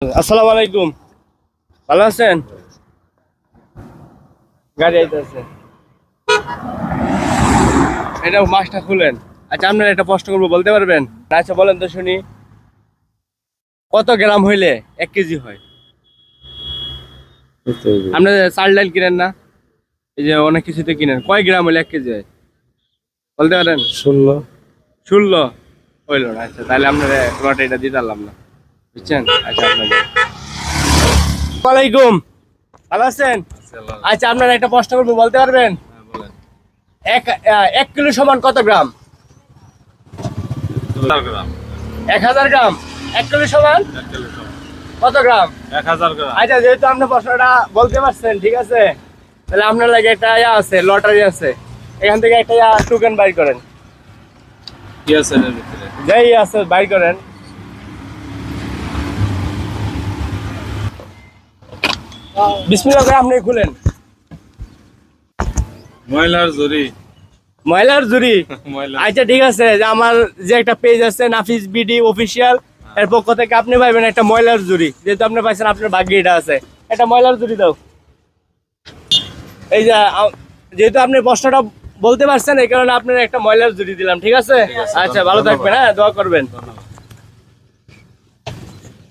আসসালামু আলাইকুম, ভালো আছেন? গাড়ি আইতেছে, এটা মাছটা খুলেন। আচ্ছা, আপনার একটা প্রশ্ন করবো, বলতে পারবেন? আচ্ছা বলেন তো শুনি, কত গ্রাম হইলে 1 কেজি হয়? আপনি চাল ডাল কিনেন না, এই যে অনেক কিছুতে কিনেন, কয় গ্রাম হইলে 1 কেজি হয় বলতে পারেন? 16। 16 হইল না? আচ্ছা, তাহলে আপনার তোমার এটা দিতে পারলাম না, বুঝছেন? আচ্ছা, আপনাদের ওয়ালাইকুম, ভালো আছেন? আচ্ছা, আপনার একটা প্রশ্ন করবো, বলতে পারবেন? এক 1 কিলো সমান কত গ্রাম? 1000 গ্রাম। 1 কিলো সমান কত গ্রাম? 1000 গ্রাম। আচ্ছা, যেহেতু আপনি প্রশ্নটা বলতে পারছেন, ঠিক আছে, তাহলে আপনার লাগে একটা আছে, লটারি আছে, এখান থেকে একটা টোকেন বাই করেন। কি আছে এর ভিতরে? যেই আছে বাই করেন। বিসমিল্লাহ করে আপনি খুলেন। ময়লার জরি। ময়লার জুরি? ময়লা। আচ্ছা ঠিক আছে, যে আমার যে একটা পেজ আছে নাফিস বিডি অফিসিয়াল, এর পক্ষ থেকে আপনি পাইবেন একটা ময়লার জুরি। যেহেতু আপনি পাইছেন, আপনার ভাগ্যে এটা আছে, একটা ময়লার জুরি দাও। এই যে যেহেতু আপনি প্রশ্নটা বলতে পারছেন, এই কারণে আপনার একটা ময়লার জুরি দিলাম, ঠিক আছে? আচ্ছা, ভালো থাকবেন, হ্যাঁ, দোয়া করবেন।